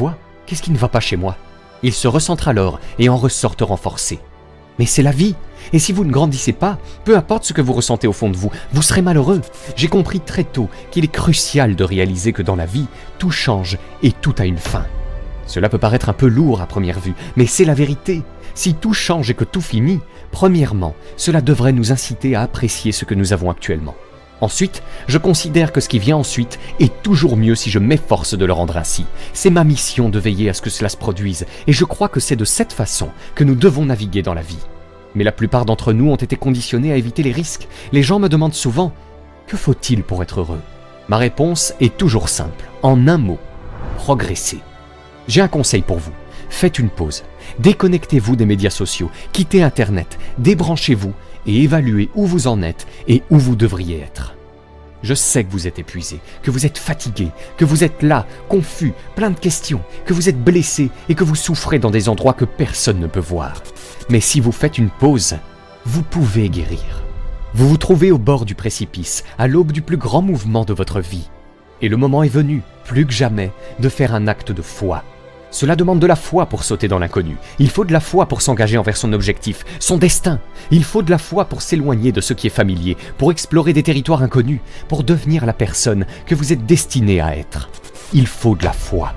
voix, qu'est-ce qui ne va pas chez moi ? Ils se ressentent alors et en ressortent renforcés. Mais c'est la vie, et si vous ne grandissez pas, peu importe ce que vous ressentez au fond de vous, vous serez malheureux. J'ai compris très tôt qu'il est crucial de réaliser que dans la vie, tout change et tout a une fin. Cela peut paraître un peu lourd à première vue, mais c'est la vérité. Si tout change et que tout finit, premièrement, cela devrait nous inciter à apprécier ce que nous avons actuellement. Ensuite, je considère que ce qui vient ensuite est toujours mieux si je m'efforce de le rendre ainsi. C'est ma mission de veiller à ce que cela se produise, et je crois que c'est de cette façon que nous devons naviguer dans la vie. Mais la plupart d'entre nous ont été conditionnés à éviter les risques. Les gens me demandent souvent « Que faut-il pour être heureux ?» Ma réponse est toujours simple, en un mot, progresser. J'ai un conseil pour vous. Faites une pause. Déconnectez-vous des médias sociaux, quittez Internet, débranchez-vous et évaluez où vous en êtes et où vous devriez être. Je sais que vous êtes épuisé, que vous êtes fatigué, que vous êtes là, confus, plein de questions, que vous êtes blessé et que vous souffrez dans des endroits que personne ne peut voir. Mais si vous faites une pause, vous pouvez guérir. Vous vous trouvez au bord du précipice, à l'aube du plus grand mouvement de votre vie. Et le moment est venu, plus que jamais, de faire un acte de foi. Cela demande de la foi pour sauter dans l'inconnu. Il faut de la foi pour s'engager envers son objectif, son destin. Il faut de la foi pour s'éloigner de ce qui est familier, pour explorer des territoires inconnus, pour devenir la personne que vous êtes destiné à être. Il faut de la foi.